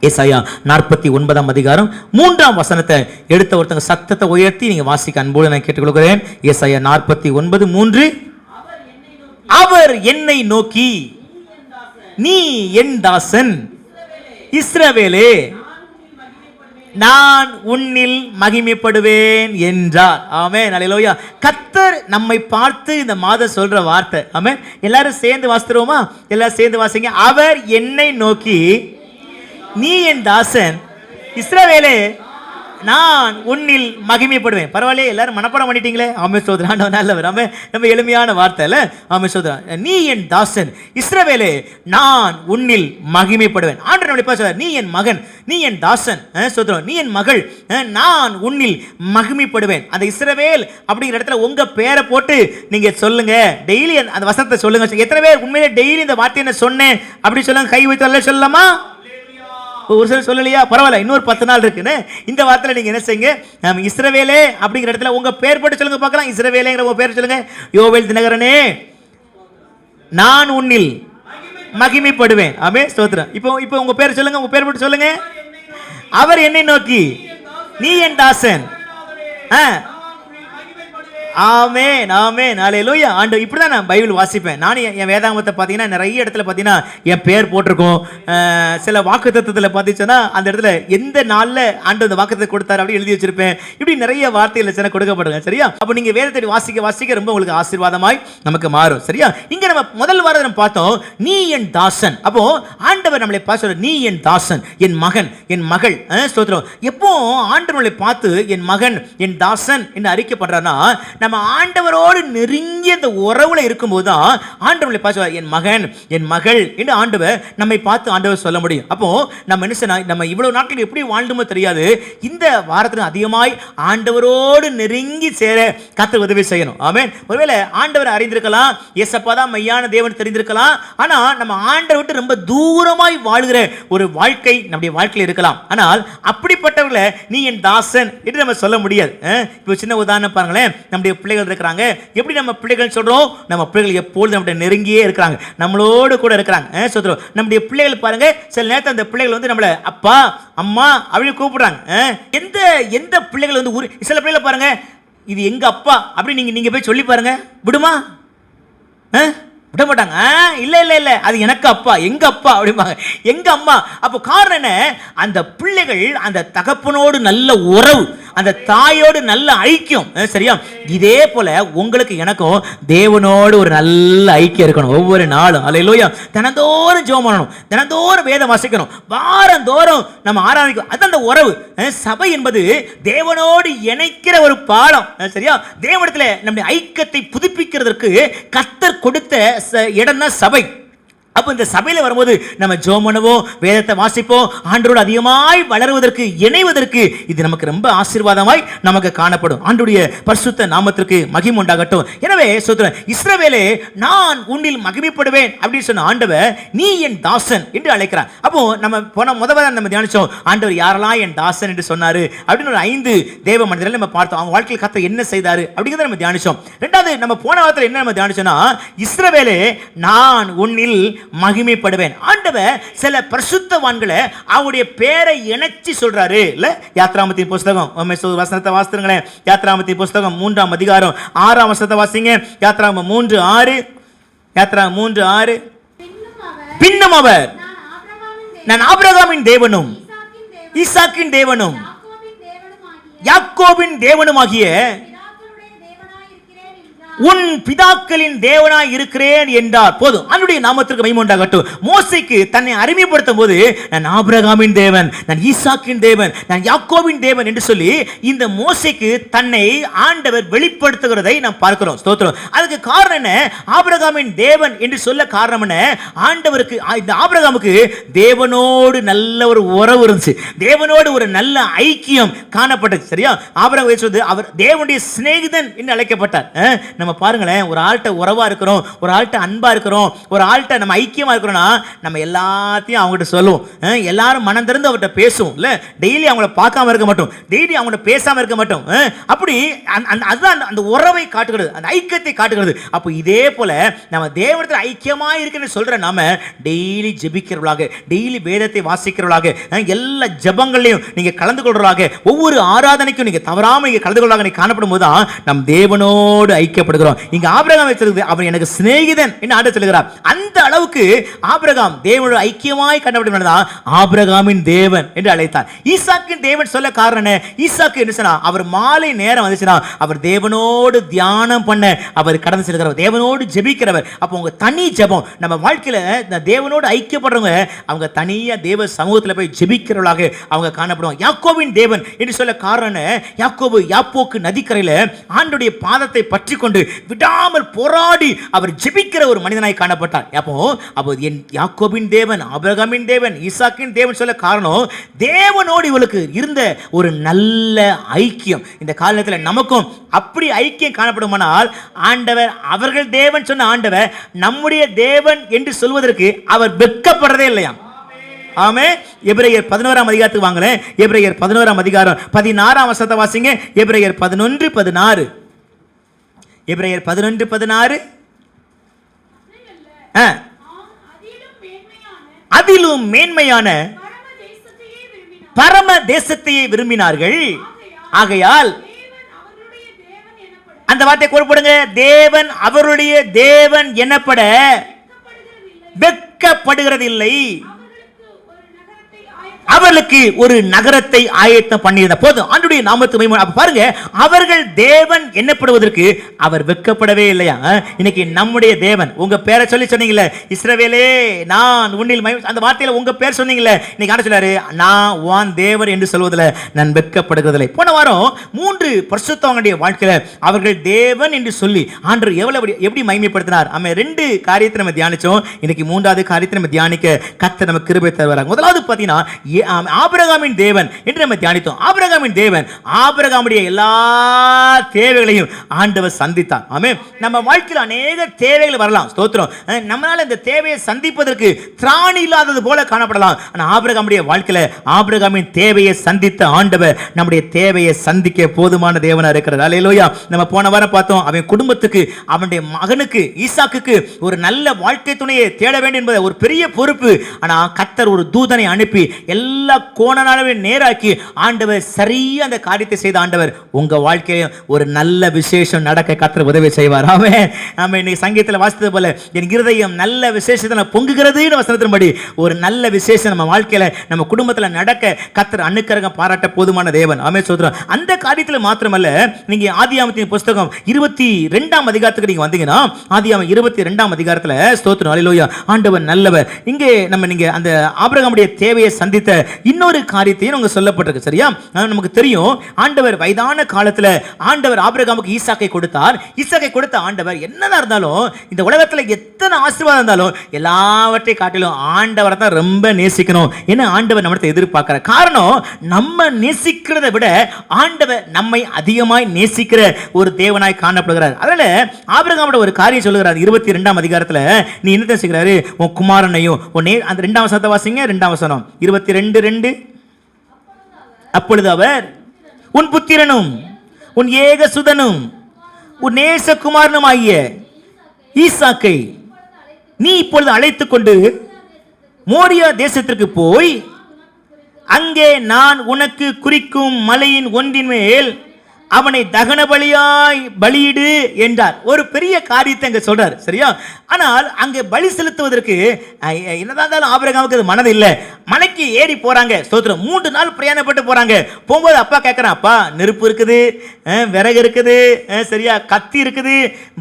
ஏசாயா 49 அதிகாரம் 3 வசனத்தை எடுத்த ஒருத்தங்க சத்தத்தை உயர்த்தி நீங்க வாசிக்க அன்போடு நான் கேட்டுக்கொள்கிறேன். ஏசாயா 49:3. அவர் என்னை நோக்கி, நீ என் தாசன் இஸ்ரவேலே, நான் உன்னில் மகிமைப்படுவேன் என்றார். ஆமென், அல்லேலூயா. கர்த்தர் நம்மை பார்த்து இந்த மாதம் சொல்ற வார்த்தை. ஆமென். எல்லாரும் சேர்ந்து வாசித்துருவோமா? எல்லாரும் சேர்ந்து வாசிங்க. அவர் என்னை நோக்கி, நீ என் தாசன் இஸ்ரவேலே, நான் உன்னில் மகிமைப்படுவேன். பரவாயில்லையே, எல்லாரும் மனப்பாடம் பண்ணிட்டீங்களே. ஆமென் சோதரா, நல்லவர். ஆமென். நம்ம எளிமையான வார்த்தை இல்ல? ஆமென் சோதரா. நீ என் தாசன் இஸ்ரவேலே, நான் உன்னில் மகிமைப்படுவேன். ஆண்டவர் நம்மளை பார்த்து சொல்றார், நீ என் மகன், நீ என் தாசன் சோதரா, நீ என் மகள், நான் உன்னில் மகிமைப்படுவேன். அந்த இஸ்ரவேல் அப்படிங்கிற இடத்துல உங்க பேரை போட்டு நீங்க சொல்லுங்க. டெய்லி அந்த வசனத்தை சொல்லுங்க. எத்தனை பேர் உண்மையிலே டெய்லி இந்த வார்த்தையை என்ன சொன்னேன் அப்படி சொல்லுங்க. கை வைத்து சொல்லலாமா? ஒரு சிலர் சொல்லலையா? பரவாயில்ல, இன்னொரு 10 நாள் இருக்குன்னு இந்த வார்த்தையில நீங்க என்ன செய்யுங்க, இஸ்ரவேலே அப்படிங்கிற இடத்துல உங்க பேர் போட்டு சொல்லுங்க பார்க்கலாம். இஸ்ரவேலேங்கிற உங்க பேர் சொல்லுங்க. யோவேல் தினகரனே, நான் உன்னில் மகிமைப்படுவேன். ஆமென் ஸ்தோத்திரம். இப்போ உங்க பேர் சொல்லுங்க. உங்க பேர் போட்டு சொல்லுங்க. அவர் என்னை நோக்கி, நீ என் தாசன். ஆமென், ஆமென், அல்லேலூயா. ஆண்டவர் இப்படிதான் நான் பைபிள் வாசிப்பேன். நான் என் வேதாகமத்தை பார்த்தீங்கன்னா நிறைய இடத்துல பார்த்தீங்கன்னா என் பேர் போட்டிருக்கோம். சில வாக்குத்தத்தத்தில் பார்த்துச்சுன்னா அந்த இடத்துல எந்த நாளில் ஆண்டவர் அந்த வாக்குத்தத்தை கொடுத்தாரு அப்படி எழுதி வச்சிருப்பேன். இப்படி நிறைய வார்த்தைகள் சில கொடுக்கப்படுங்க. சரியா? அப்போ நீங்கள் வேதத்தை வாசிக்க வாசிக்க ரொம்ப உங்களுக்கு ஆசீர்வாதமாய் நமக்கு மாறும். சரியா? இங்க நம்ம முதல் வாரம் நம்ம பார்த்தோம், நீ என் தாசன். அப்போ ஆண்டவர் நம்மளை பார்த்து, நீ என் தாசன், என் மகன், என் மகள். ஸ்தோத்திரம். எப்போ ஆண்டவர் நம்மளை பார்த்து என் மகன், என் தாசன் என்று அறிக்கை பண்றாருன்னா, நம்ம ஆண்டவரோடு நெருங்கிய இந்த உறவுல இருக்கும்போது தான் ஆண்டவரை பார்த்து என் மகன், என் மகள் என்று ஆண்டவர் நம்மை பார்த்து ஆண்டவர் சொல்ல முடியும். அப்போ நம்ம என்ன செய்யணும், நம்ம இவ்வளவு நாட்கள் எப்படி வாழ்ந்தோமோ தெரியாது, இந்த வாரத்தில் அதிகமாய் ஆண்டவரோடு நெருங்கி சேர கர்த்தர் உதவி செய்யணும். ஆமென். ஒருவேளை ஆண்டவர் அறிந்திருக்கலாம், இயேசப்பா தான் மெய்யான தேவன் தெரிந்திருக்கலாம். ஆனா நம்ம ஆண்டவரை விட்டு ரொம்ப தூரமாய் வாழ்கிற ஒரு வாழ்க்கை நம்முடைய வாழ்க்கையில் இருக்கலாம். ஆனால் அப்படிப்பட்டவர்களை நீ என் தாசன் என்று நம்ம சொல்ல முடியாது. இப்போ சின்ன உதாரணம் பாருங்களேன். நம்முடைய பிள்ளைகள் இருக்கிறாங்க. எப்படி நம்ம பிள்ளைகள் சொல்றோம்? நம்ம பிள்ளைகள் எப்பொழுதும் நம்முடைய நெருங்கியே இருக்கிறாங்க, நம்மளோடு கூட இருக்கிறாங்க. சொல்றோம். நம்முடைய பிள்ளைகள் பாருங்க, சில நேரத்தில் அந்த பிள்ளைகள் வந்து நம்மள அப்பா அம்மா அப்படின்னு கூப்பிடுறாங்க. எந்த பிள்ளைகள் வந்து சில பிள்ளைகளை பாருங்க, இது எங்க அப்பா அப்படி நீங்க போய் சொல்லி பாருங்க, விடுமா? விட மாட்டாங்க. இல்ல இல்ல இல்ல, அது எனக்கு அப்பா, எங்க அப்பா அப்படிம்பாங்க, எங்க அம்மா. அப்போ காரணம் என்ன? அந்த பிள்ளைகள் அந்த தகப்பனோடு நல்ல உறவு, அந்த தாயோடு நல்ல ஐக்கியம். சரியா? இதே போல உங்களுக்கு எனக்கும் தேவனோடு ஒரு நல்ல ஐக்கியம் இருக்கணும். ஒவ்வொரு நாளும் அல்லேலூயா, தினந்தோறும் ஜெபம் பண்ணணும், தினந்தோறும் வேதம் வாசிக்கணும், வாரந்தோறும் நம்ம ஆராதிக்கணும். அது அந்த உறவு. சபை என்பது தேவனோடு இணைக்கிற ஒரு பாலம். சரியா? தேவனிடத்துல நம்முடைய ஐக்கியத்தை புதுப்பிக்கிறதுக்கு கர்த்தர் கொடுத்த இடம் தான் சபை. அப்போ இந்த சபையில் வரும்போது நம்ம ஜெபம் பண்ணுவோம், வேதத்தை வாசிப்போம், ஆண்டவரோடு அதிகமாய் வளருவதற்கு, இணைவதற்கு இது நமக்கு ரொம்ப ஆசீர்வாதமாய் நமக்கு காணப்படும். ஆண்டவருடைய பரிசுத்த நாமத்திற்கு மகிமை உண்டாகட்டும். எனவே சொல்றேன், இஸ்ரவேலே, நான் உன்னில் மகிமைப்படுவேன் அப்படின்னு சொன்ன ஆண்டவர் நீ என் தாசன் என்று அழைக்கிறார். அப்போ நம்ம போன முதல்ல நம்ம தியானிச்சோம், ஆண்டவர் யாரெல்லாம் என் தாசன் என்று சொன்னாரு அப்படின்னு ஒரு 5 தேவ மனிதர்கள் நம்ம பார்த்தோம். அவங்க வாழ்க்கையில் கர்த்தர் என்ன செய்தாரு அப்படிங்கிறத நம்ம தியானிச்சோம். ரெண்டாவது நம்ம போன வாரத்தில் என்ன நம்ம தியானிச்சோம்னா, இஸ்ரவேலே, நான் உன்னில் மகிமைப்படுவேன். ஆண்டவர் சில பரிசுத்தவான்களை அவருடைய பேரை இணைச்சி சொல்றாரு இல்ல? யாத்ராமத்தின் புஸ்தகம் வசனத்தை வாசித்துங்களேன். யாத்ராமத்தின் புஸ்தகம் 3 அதிகாரம் 6 வசனத்தை வாசிங்க. யாத்ராமம் 3:6. யாத்ராமம் 3:6. பின்னும் அவர், நான் ஆபிரகாமின் தேவனும் ஈசாக்கின் தேவனும் யாக்கோபின் தேவனுமாகிய உன் பிதாக்களின் தேவனாய் இருக்கிறேன் என்றார். போதும், அவருடைய நாமத்திற்கு மகிமை உண்டாகட்டும். மோசேக்கு தன்னை அறிமுகப்படுத்தும் போது, நான் ஆபிரகாமின் தேவன், நான் ஈசாக்கின் தேவன், நான் யாக்கோபின் தேவன் என்று சொல்லி இந்த மோசேக்கு தன்னை ஆண்டவர் வெளிப்படுத்துகிறதை நாம் பார்க்கிறோம். ஸ்தோத்திரம். அதுக்கு காரணம் என்ன? ஆபிரகாமின் தேவன் என்று சொல்ல காரணம் என்ன? ஆண்டவருக்கு, இந்த ஆபிரகாமுக்கு தேவனோடு நல்ல ஒரு உறவு இருந்துச்சு, தேவனோடு ஒரு நல்ல ஐக்கியம் காணப்பட்டது. சரியா? ஆபிரகாம் அவர் தேவனுடைய சிநேகிதன் என்று அழைக்கப்பட்டார். நம்ம நம்ம பாருங்களேன், ஒரு ஆள்கிட்ட உறவா இருக்கிறோம், ஒரு ஆள்கிட்ட அன்பா இருக்கிறோம், ஒரு ஆள்கிட்ட நம்ம ஐக்கியமா இருக்கிறோம்னா நம்ம எல்லாத்தையும் அவங்ககிட்ட சொல்லுவோம். எல்லாரும் மனம் திறந்து அவர்கிட்ட பேசுவோம். இல்ல டெய்லி அவங்கள பார்க்காம இருக்க மாட்டோம், டெய்லி அவங்கள பேசாம இருக்க மாட்டோம். அப்படி அதுதான் அந்த உறவை காட்டுகிறது, அந்த ஐக்கியத்தை காட்டுகிறது. அப்போ இதே போல நம்ம தேவனிடத்தில் ஐக்கியமா இருக்குன்னு சொல்ற நாம டெய்லி ஜெபிக்கிறவர்களாக, டெய்லி வேதத்தை வாசிக்கிறவர்களாக, எல்லா ஜெபங்களையும் நீங்க கலந்து கொள்றவர்களாக, ஒவ்வொரு ஆராதனைக்கும் நீங்க தவறாம நீங்க கலந்து கொள்ளாக நீங்க காணப்படும் போது தான் நம் தேவனோடு ஐக்கியப்படுகிறோம். இங்க ஆபிரகாம் வச்சிருக்கு, அவர் எனக்கு சிநேகிதன் என்று ஆண்டு சொல்கிறார். அந்த அளவுக்கு ஆபிரகாம் தேவனோடு ஐக்கியமாய் கண்டப்படுகிறதா ஆபிரகாமின் தேவன் என்று அழைத்தார். ஈசாக்கின் தேவன் சொல்ல காரணம் என்ன? ஈசாக்கு என்ன சொன்னா, அவர் மாலை நேரம் வந்துச்சுன்னா அவர் தேவனோடு தியானம் பண்ண அவர் கடந்து செல்கிறவர், தேவனோடு ஜெபிக்கிறவர். அப்போ உங்க தனி ஜெபம் நம்ம வாழ்க்கையில தேவனோடு ஐக்கியப்படுறவங்க அவங்க தனியா தேவ சமூகத்தில் போய் ஜெபிக்கிறவர்களாக அவங்க காணப்படுவாங்க. யாக்கோபின் தேவன் என்று சொல்ல காரணம், யாக்கோபு யாப்போக்கு நதிக்கரையில் ஆண்டுடைய பாதத்தை பற்றி கொண்டு விடாமல் போராடி அவர் ஜெபிக்கிற ஒரு மனிதனாய் காணப்பட்டார். அப்போ என் யாக்கோபின் தேவன், ஆபிரகாமின் தேவன், ஈசாக்கின் தேவன் சொல்ல காரணம் தேவனோடு இவளுக்கு இருந்த ஒரு நல்ல ஐக்கியம். இந்த காலத்தில் நமக்கும் அப்படி ஐக்கியம் காணப்படுமானால் ஆண்டவர், அவர்கள் தேவன் சொன்ன ஆண்டவர் நம்முடைய தேவன் என்று சொல்வதற்கு அவர் வெட்கப்படுறதே இல்லையா? ஆமே. எபிரேயர் 11ஆம் அதிகாரத்துக்கு வாங்களேன். எபிரேயர் 11ஆம் அதிகாரம் 16ஆம் வசனத்தை வாசிங்க. எபிரேயர் 11:16. எபிரேயர் 11:16. அதிலும் மேன்மையான பரம தேசத்தையே விரும்பினார்கள். ஆகையால் அந்த வார்த்தையை குறிப்பிடுங்க, தேவன் அவருடைய தேவன் எனப்பட வெட்கப்படுகிறதில்லை, அவர்களுக்கு ஒரு நகரத்தை ஆயத்தம் பண்ணியிருந்த போது ஆண்டுடைய நாமத்து மகிமை. பாருங்க, அவர்கள் தேவன் என்னப்படுவதற்கு அவர் வெட்கப்படவே இல்லையா? இன்னைக்கு நம்முடைய தேவன், உங்க பேரை சொல்லி சொன்னீங்கல்ல, இஸ்ரவேலே நான் உன்னில் அந்த வார்த்தையில உங்க பேர் சொன்னீங்கல்ல, இன்னைக்கு ஆண்டு சொல்லாரு, நான் உன் தேவன் என்று சொல்வதில் நான் வெட்கப்படுகிறதில்லை. போன வாரம் 3 பரிசுத்தவான்களுடைய வாழ்க்கையில அவர்கள் தேவன் என்று சொல்லி ஆண்டு எப்படி மகிமைப்படுத்தினார். நம்ம 2 காரியத்தை நம்ம தியானிச்சோம். இன்னைக்கு 3வது காரியத்தை நம்ம தியானிக்க கர்த்தர் நமக்கு கிருபை தருவார். முதலாவது பார்த்தீங்கன்னா ஆபிரகாமின் தேவன் என்று நம்ம தியானித்தோம். ஆபிரகாமின் தேவன் ஆபிரகாமுடைய எல்லா தேவைகளையும் ஆண்டவர் சந்தித்தார். ஆமென். நம்ம வாழ்க்கையில் அநேக தேவைகள் வரலாம், ஸ்தோத்திரம். நம்மளால இந்த தேவையை சந்திப்பதற்கு திராணி இல்லாதது போல காணப்படலாம். ஆனால் ஆபிரகாமுடைய வாழ்க்கையில ஆபிரகாமின் தேவையை சந்தித்த ஆண்டவர் நம்முடைய தேவையை சந்திக்க போதுமான தேவனா இருக்கிறார். அல்லேலூயா. நம்ம போன வாரம் பார்த்தோம், அவன் குடும்பத்துக்கு, அவனுடைய மகனுக்கு ஈசாக்குக்கு ஒரு நல்ல வாழ்க்கை துணையை தேட வேண்டும் என்பது ஒரு பெரிய பொறுப்பு. ஆனால் கர்த்தர் ஒரு தூதனை அனுப்பி எல்லா கோணனாலும் நேராக்கி ஆண்டவர் சரியா அந்த காரியத்தை செய்த ஆண்டவர் உங்க வாழ்க்கையில ஒரு நல்ல விசேஷம் நடக்க கர்த்தர் உதவி செய்வார். ஆமென். நாம இன்னைக்கு சங்கீதத்தில் வாசித்தது போல என் இருதயம் நல்ல விசேஷத்துல பொங்குகிறதுன்னு வசனத்தின்படி ஒரு நல்ல விசேஷம் நம்ம வாழ்க்கையில நம்ம குடும்பத்தில் நடக்க கர்த்தர் அனுக்கிரகம் பாராட்ட போதுமான தேவன். ஆமென். சொல்றோம். அந்த காரியத்தில் மாத்திரமல்ல, நீங்க ஆதியாகமத்தின் புத்தகம் 22ஆம் அதிகாரத்துக்கு நீங்க வந்தீங்கன்னா, ஆதியாகமம் 22ஆம் அதிகாரத்துல ஸ்தோத்திரம், அல்லேலூயா, ஆண்டவர் நல்லவர். இங்கே நீங்க அந்த ஆபிரகாமுடைய தேவையை சந்தித்த இன்னொரு காரியத்தையும் நமக்கு சொல்லப்பட்டிருக்கு. சரியா? நமக்கு தெரியும், ஆண்டவர் வயதான காலத்துல ஆண்டவர் ஆபிரகாமுக்கு ஈசாக்கை கொடுத்தார். ஈசாக்கை கொடுத்த ஆண்டவர் என்னதான் இருந்தாலும், இந்த உலகத்துல எத்தனை ஆசீர்வாதம் இருந்தாலும் எல்லாவற்றை காட்டிலும் ஆண்டவரை தான் ரொம்ப நேசிக்கணும். என்ன ஆண்டவர் நம்மளை எதிர்பார்க்கிற காரணம், நம்ம நேசிக்கிறதை விட ஆண்டவர் நம்மை அதிகமாய் நேசிக்கிற ஒரு தேவனாய் காணப்படுகிறார். அதனால ஆபிரகாமோட ஒரு காரியம் சொல்லுகிறார் 22ஆம் அதிகாரத்துல. நீ என்ன செய்கிறாரு, உன் குமாரனையும் அந்த 2ஆம் வசனத்தை வாசிங்க. 2ஆம் வசனம் 22:2. அப்பொழுது அவர் உன் புத்திரனும் உன் ஏகசுதனும் உன் நேசகுமாரனும் ஆகிய ஈசாக்கை நீ இப்பொழுது அழைத்துக் கொண்டு மோரியா தேசத்திற்கு போய் அங்கே நான் உனக்கு குறிக்கும் மலையின் ஒன்றின் மேல் அவனை தகன பலியாய் பலியிடு என்றார். ஒரு பெரிய காரியத்தை அங்க சொல்றார். சரியா? ஆனால் அங்கே பலி செலுத்துவதற்கு என்னதான் ஆபிரகாமுக்கு அது மனது இல்லை. மலைக்கு ஏறி போறாங்க. ஸ்தோத்திரம். 3 நாள் பிரயாணப்பட்டு போறாங்க. போகும்போது அப்பா கேட்கிறான், அப்பா நெருப்பு இருக்குது, விறகு இருக்குது, சரியா, கத்தி இருக்குது,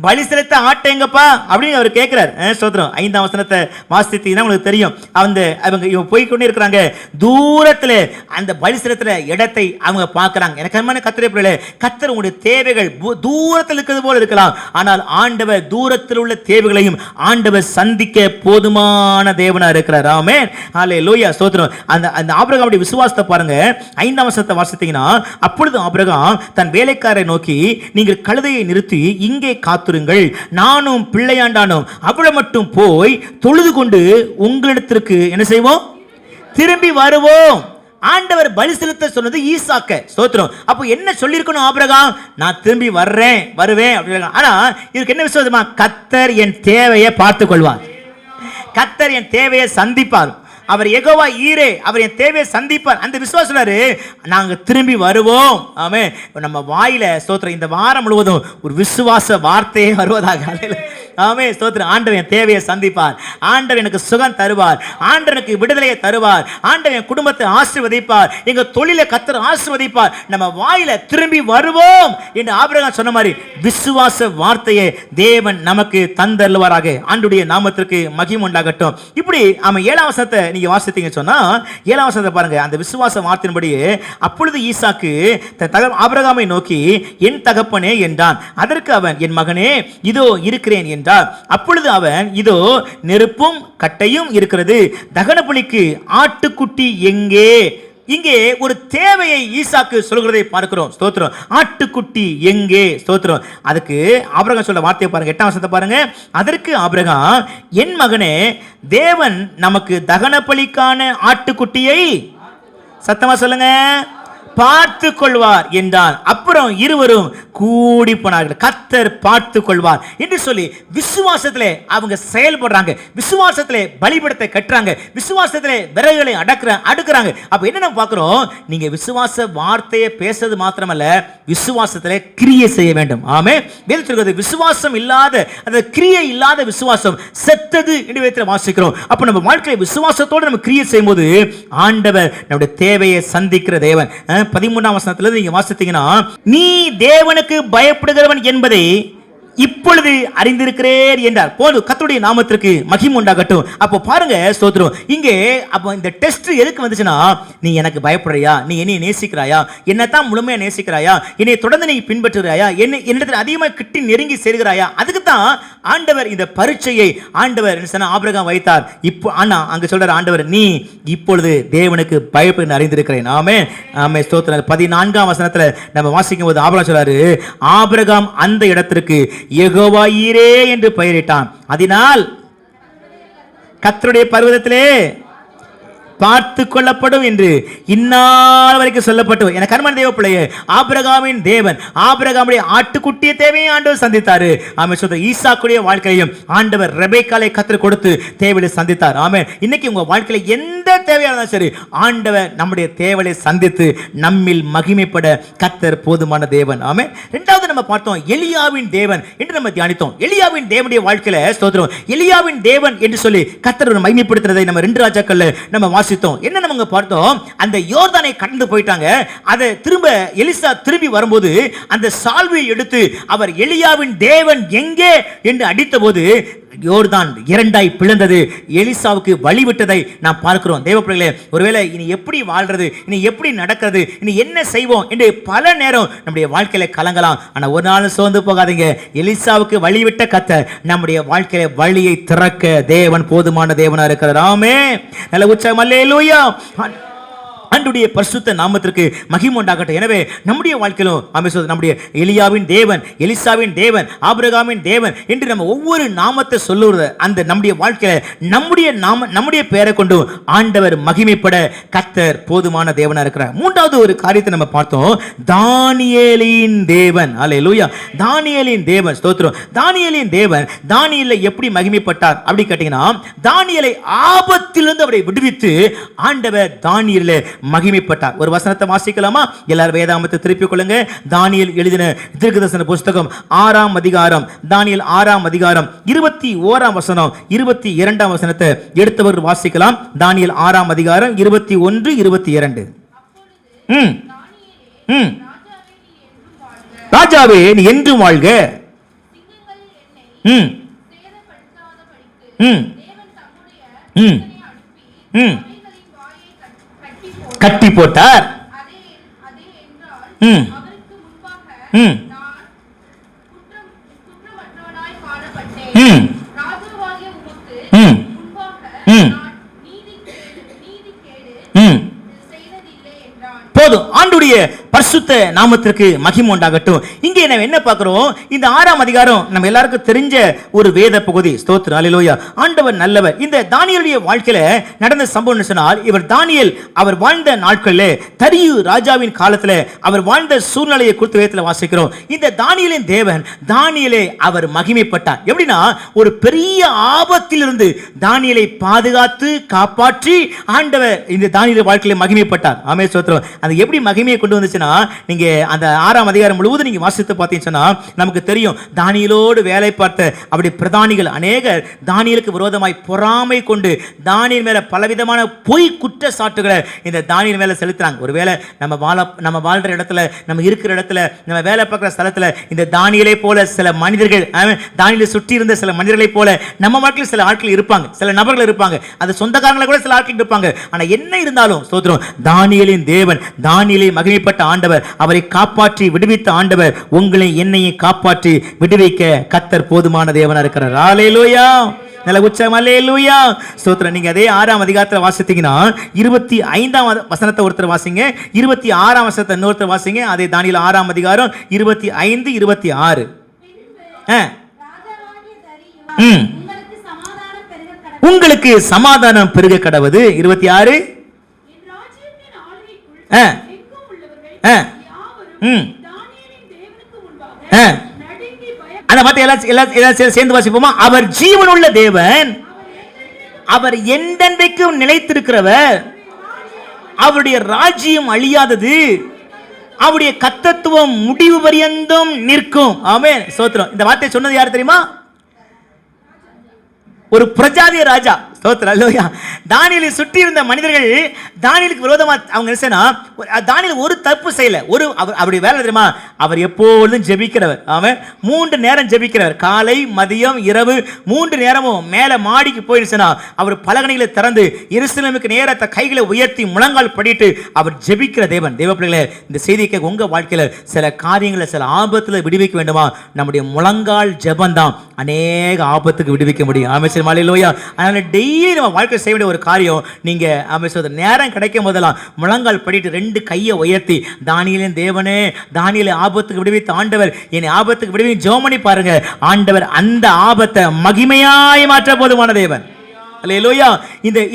பலி செலுத்த ஆட்டை எங்கப்பா அப்படின்னு அவர் கேட்கிறார். ஸ்தோத்திரம். 5ஆம் வசனத்தை வாசித்தீங்கன்னா உங்களுக்கு தெரியும். அவங்க போய்கொண்டே இருக்கிறாங்க. தூரத்துல அந்த பலி செலுத்துற இடத்தை அவங்க பார்க்கறாங்க. எனக்கு அன்பான கர்த்தருடைய பிள்ளைகளே, கர்த்தர் உங்களுடைய தேவைகள் தூரத்தில் இருக்கிறது போல இருக்கலாம், ஆனால் ஆண்டவர் தூரத்தில் உள்ள தேவைகளையும் ஆண்டவர் சந்திக்க போதுமான தேவனா இருக்கிறார். ஆமென். ஹல்லேலூயா. ஸ்தோத்திரம். அந்த ஆபிரகாமுடைய விசுவாசத்தை பாருங்க. 5ஆம் வசனத்தை வாசித்தீங்கன்னா, அப்பொழுது ஆபிரகாம் தன் வேலைக்காரரை நோக்கி, நீங்கள் கழுதையை நிறுத்தி இங்கே காத்துருங்கள், நானும் பிள்ளையாண்டானும் அவளை மட்டும் போய் தொழுது கொண்டு உங்களிடத்திற்கு என்ன செய்வோம், திரும்பி வருவோம். ஆண்டவர் பலி செலுத்த சொன்னது ஈசாக்க. ஸ்தோத்திரம். அப்போ என்ன சொல்லியிருக்கணும் ஆபிரகாம், நான் திரும்பி வருவேன் அப்படின்னு. ஆனா இதுக்கு என்ன விசுவாசமா, கர்த்தர் என் தேவையை பார்த்துக் கொள்வார், கர்த்தர் என் தேவையை சந்திப்பார், அவர் யெகோவா ஈரே, அவர் என் தேவையை சந்திப்பார். அந்த விசுவாசம் நாங்க திரும்பி வருவோம். ஆமென். நம்ம வாயில ஸ்தோத்திரம் இந்த வாரம் முழுவதும் ஒரு விசுவாச வார்த்தையே வருவதாக. ஆமென். ஸ்தோத்திரம். ஆண்டவர் என் தேவையை சந்திப்பார், ஆண்டவர் எனக்கு சுகம் தருவார், ஆண்டவர் எனக்கு விடுதலையை தருவார், ஆண்டவர் என் குடும்பத்தை ஆசீர்வதிப்பார், எங்க தொழிலை கர்த்தர் ஆசீர்வதிப்பார். நம்ம வாயில திரும்பி வருவோம் என்று ஆபிரகாம் சொன்ன மாதிரி விசுவாச வார்த்தையை தேவன் நமக்கு தந்தருள்வாராக. ஆண்டுடைய நாமத்திற்கு மகிமை உண்டாகட்டும். இப்படி அவன் 7ஆம் வசனத்தை நீங்க வாசித்தீங்க சொன்னா, 7ஆம் வசனத்தை பாருங்க. அந்த விசுவாச வார்த்தையின்படி அப்பொழுது ஈசாக்கு ஆபிரகாமை நோக்கி, என் தகப்பனே என்றான். அதற்கு அவன், என் மகனே இதோ இருக்கிறேன் என்றான். அப்பொழுது அவன், இதோ நெருப்பும் கட்டையும் இருக்கிறது, தகன பலிக்கு ஆட்டுக்குட்டி எங்கே? இங்கே ஒரு தேவையை ஈசாக்கு சொல்கிறதை பார்க்கிறோம். ஸ்தோத்திரம். ஆட்டுக்குட்டி எங்கே? ஸ்தோத்திரம். அதுக்கு ஆபிரகாம் சொல்ல வார்த்தையை பாருங்க. 8ஆம் வசனத்தை பாருங்க. அதற்கு ஆபிரகாம், என் மகனே தேவன் நமக்கு தகன பலிக்கான ஆட்டுக்குட்டியை, சத்தமா சொல்லுங்க, பார்த்து கொள்வார் என்றான். அப்புறம் இருவரும் கூடி போனார்கள். கர்த்தர் பார்த்து கொள்வார் என்று சொல்லி விசுவாசத்திலே அவங்க செயல்படுறாங்க, விசுவாசத்திலே பலிபீடத்தை கட்டுறாங்க, விசுவாசத்திலே விறகுகளை அடுக்குறாங்க. அப்ப என்ன நம்ம பார்க்கிறோம், நீங்க விசுவாச வார்த்தையை பேசுறது மாத்திரமல்ல, விசுவாசத்திலே கிரியை செய்ய வேண்டும். ஆமென். வேதத்தில் சொல்கிறது, விசுவாசம் இல்லாத அந்த கிரியை இல்லாத விசுவாசம் செத்தது என்று வேதத்தில் வாசிக்கிறோம். அப்ப நம்ம வாழ்க்கையை விசுவாசத்தோடு நம்ம கிரியை செய்யும்போது ஆண்டவர் நம்முடைய தேவையை சந்திக்கிற தேவன். 13ஆம் வசனத்துல நீங்க வாசித்தீங்கன்னா, நீ தேவனுக்கு பயப்படுகிறவன் என்பதை இப்பொழுது அறிந்திருக்கிறேன் என்றார். போது கர்த்தருடைய நாமத்திற்கு மகிமை உண்டாகட்டும். அப்போ பாருங்க ஸ்தோத்திரம். இங்கே அப்போ இந்த டெஸ்ட் எதுக்கு வந்துச்சுன்னா, நீ எனக்கு பயப்படுறியா, நீ என்னை நேசிக்கிறாயா, என்னத்தான் முழுமையா நேசிக்கிறாயா, என்னை தொடர்ந்து நீ பின்பற்றுகிறாயா, என்னிடத்தில் அதிகமாக கிட்டி நெருங்கி சேர்கிறாயா, அதுக்கு தான் ஆண்டவர் இந்த பரீட்சையை ஆண்டவர் ஆபிரகாம் வைத்தார். இப்போ ஆனா அங்க சொல்றார் ஆண்டவர், நீ இப்பொழுது தேவனுக்கு பயப்பட அறிந்திருக்கிறேன். ஆமென். ஆமென். ஸ்தோத்திரம். 14ஆம் வசனத்துல நம்ம வாசிக்கும் போது ஆபிரகாம் சொல்றாரு, ஆபிரகாம் அந்த இடத்திற்கு யெகோவா ஈரே என்று பெயரிட்டான். அதனால் கர்த்தருடைய பர்வதத்திலே பார்த்து கொள்ளப்படும் என்று இந்நாள் வரைக்கும் சொல்லப்பட்டு. எனக்கு அருமையான தேவ பிள்ளையே, ஆபிரகாமின் தேவன் ஆபிரகாமுடைய ஆட்டுக்குட்டிய தேவையை ஆண்டவர் சந்தித்தாரு. ஆமென். சொல்ற ஈசாக்குடைய வாழ்க்கையையும் ஆண்டவர் ரெபெக்காளை கர்த்தர் கொடுத்து தேவையை சந்தித்தார். ஆமென். இன்னைக்கு உங்க வாழ்க்கையில எந்த தேவையா இருந்தாலும் சரி, ஆண்டவர் நம்முடைய தேவையை சந்தித்து நம்மில் மகிமைப்பட கர்த்தர் போதுமான தேவன். ஆமென். இரண்டாவது நம்ம பார்த்தோம் எலியாவின் தேவன் என்று நம்ம தியானித்தோம். எலியாவின் தேவனுடைய வாழ்க்கையில ஸ்தோத்திரம், எலியாவின் தேவன் என்று சொல்லி கர்த்தர் மகிமைப்படுத்துறதை நம்ம 2 ராஜாக்கள்ல நம்ம என்ன நம்ம பார்த்தோம், அந்த யோர்தானை கடந்து போயிட்டாங்க. அதை திரும்ப எலிசா திரும்பி வரும்போது அந்த சால்வையை எடுத்து அவர் எலியாவின் தேவன் எங்கே என்று அடித்தபோது யோர்தான் 2ஆய் பிளந்தது. எலிசாவுக்கு வழிவிட்டதை நாம் பார்க்கிறோம். தேவ பிள்ளைகளே, ஒருவேளை இனி எப்படி வாழ்றது, இனி எப்படி நடக்கிறது, இனி என்ன செய்வோம் என்று பல நேரம் நம்முடைய வாழ்க்கையில கலங்கலாம். ஆனா ஒரு நாள் சோர்ந்து போகாதீங்க. எலிசாவுக்கு வழிவிட்ட கர்த்தர் நம்முடைய வாழ்க்கையில வழியை திறக்க தேவன் போதுமான தேவனா இருக்கிறார். ஆமென். நல்ல உற்சாகம். அல்லேலூயா. ஆண்டவருடைய பரிசுத்த நாமத்திற்கு மகிமை உண்டாகட்டும். எனவே நம்முடைய வாழ்க்கையிலும் நம்முடைய எலியாவின் தேவன், எலிசாவின் தேவன், ஆபிரகாமின் தேவன் என்று நம்ம ஒவ்வொரு நாமத்தை சொல்லுவது அந்த நம்முடைய வாழ்க்கையில நம்முடைய பெயரை கொண்டு ஆண்டவர் மகிமைப்பட கர்த்தர் போதுமான தேவனா இருக்கிறார். மூன்றாவது ஒரு காரியத்தை நம்ம பார்த்தோம், தானியேலின் தேவன். அல்லேலூயா. தானியேலின் தேவன். ஸ்தோத்திரம். தானியேலின் தேவன் தானியேலை எப்படி மகிமைப்பட்டார் அப்படி கேட்டீங்கன்னா, தானியேலை ஆபத்திலிருந்து அவரை விடுவித்து ஆண்டவர் தானியேலை மகிமைப்பட்டார். ஒரு வசனத்தை வாசிக்கலாமா? எல்லாரும் வேதாகமத்தை திருப்பிக் கொள்ளுங்க. தானியேல் எழுதின தீர்க்கதரிசன புத்தகம் 6ஆம் அதிகாரம், தானியேல் 6ஆம் அதிகாரம் 21ஆம் வசனம் 22ஆம் வசனத்தை எடுத்தவர் வாசிக்கலாம். தானியேல் 6ஆம் அதிகாரம் 21 22. ராஜாவே நீ என்றும் வாழ்க. கட்டி போட்டார். போதும். ஆண்டுடைய பரிசுத்த நாமத்திற்கு மகிமை உண்டாகட்டும். இங்கே நம்ம என்ன பார்க்கிறோம்? இந்த 6ஆம் அதிகாரம் நம்ம எல்லாருக்கும் தெரிஞ்ச ஒரு வேத பகுதி. ஸ்தோத்திரம், அல்லேலூயா. ஆண்டவர் நல்லவர். இந்த தானியேலுடைய வாழ்க்கையில நடந்த சம்பவம் சொன்னால், இவர் தானியேல் அவர் வாழ்ந்த நாட்களில் தரியு ராஜாவின் காலத்தில் அவர் வாழ்ந்த சூழ்நிலையை குறித்து வேதத்தில் வாசிக்கிறோம். இந்த தானியேலின் தேவன் தானியேலை அவர் மகிமைப்பட்டார். எப்படின்னா, ஒரு பெரிய ஆபத்திலிருந்து தானியேலை பாதுகாத்து காப்பாற்றி ஆண்டவர் இந்த தானியேல் வாழ்க்கையில மகிமைப்பட்டார். ஆமென், ஸ்தோத்திரம். அது எப்படி மகிமையை கொண்டு வந்துச்சுன்னா, நீங்க அந்த 6ஆம் அதிகாரம் முழுவதும் நீங்க வாசித்து பார்த்தீங்கன்னா நமக்கு தெரியும். தானியேலோடு வேலை பார்த்த அப்படி பிரதானிகள் அநேகர் தானியேலுக்கு விரோதமாய் பொறாமை கொண்டு தானியேல் மேல பலவிதமான பொய் குற்றச்சாட்டுகளை இந்த தானியேல் மேல செலுத்துறாங்க. ஒருவேளை நம்ம வாழ்ற இடத்துல, நம்ம இருக்கிற இடத்துல, நம்ம வேலை பார்க்குற ஸ்தலத்துல இந்த தானியேலை போல சில மனிதர்கள், தானியேலை சுற்றி இருந்த சில மனிதர்களை போல நம்ம வாழ்க்கையில் சில ஆட்கள் இருப்பாங்க, சில நபர்கள் இருப்பாங்க, அது சொந்தக்காரங்களை கூட சில ஆட்கள் இருப்பாங்க. ஆனா என்ன இருந்தாலும் ஸ்தோத்திரம், தானியேலின் தேவன், தானியேலை மகிமைப்பட்ட ஆண்டவர், அவரை காப்பாற்றி விடுவித்த ஆண்டவர், உங்களை என்னையும் காப்பாற்றி விடுவிக்க கர்த்தர் போதுமான தேவனா இருக்கிறார். அல்லேலூயா. நல்ல உச்சம், அல்லேலூயா. ஸ்தோத்திரம். நீங்க அதே 6ஆம் அதிகாரத்தில் வாசித்தீங்கன்னா 25ஆம் வசனத்தை ஒருத்தர் வாசிங்க, 26ஆம் வசனத்தை இன்னொருத்தர் வாசிங்க. அதே தானியேல் 6ஆம் அதிகாரம் 25, 26. உங்களுக்கு சமாதானம் பெருக கடவது. 26. அந்த வார்த்தை எல்லாம் சேர்ந்து வாசிப்போமா? அவர் ஜீவனுள்ள தேவன், அவர் என்றென்றைக்கும் நிலைத்திருக்கிறவர், அவருடைய ராஜ்யம் அழியாதது, அவருடைய கர்த்தத்துவம் முடிவு பரியந்தம் நிற்கும். ஆமென், ஸ்தோத்திரம். இந்த வார்த்தை சொன்னது யார் தெரியுமா? ஒரு பிரஜாதிய ராஜா. ஸ்தோத்திரம், அல்லேலூயா. தானியேலை சுற்றி இருந்த மனிதர்கள் தானியேலுக்கு விரோதமா அவங்க நினைச்சனா, தானியேல் ஒரு தப்பு செய்யல. அவருடைய வேலை தெரியுமா? அவர் எப்பொழுதும் ஜெபிக்கிறவர். அவன் 3 நேரம் ஜெபிக்கிறவர். காலை, மதியம், இரவு 3 நேரமும் மேல மாடிக்கு போயிருச்சுனா அவர் பலகணிகளை திறந்து எருசலேமுக்கு நேரத்தை கைகளை உயர்த்தி முழங்கால் படிட்டு அவர் ஜெபிக்கிற தேவன். தேவ பிள்ளைகளே, இந்த செய்தியை உங்க வாழ்க்கையில சில காரியங்களை, சில ஆபத்துல விடுவிக்க வேண்டுமா? நம்முடைய முழங்கால் ஜெபம் தான் அநேக ஆபத்துக்கு விடுவிக்க முடியும். ஆமென், அல்லேலூயா. அதனால டெய்லி நம்ம வாழ்க்கை செய்ய வேண்டிய ஒரு காரியம், நீங்க நேரம் கிடைக்கும் போதெல்லாம் முழங்கால் படிட்டு 2 கையை உயர்த்தி, தானியேலின் தேவனே, தானியேலை ஆபத்துக்கு விடுவித்த ஆண்டவர், என்னை ஆபத்துக்கு விடுவி ஜெபம் பண்ணி பாருங்க. ஆண்டவர் அந்த ஆபத்தை மகிமையாய் மாற்ற போதுமான தேவன். அல்லேலூயா.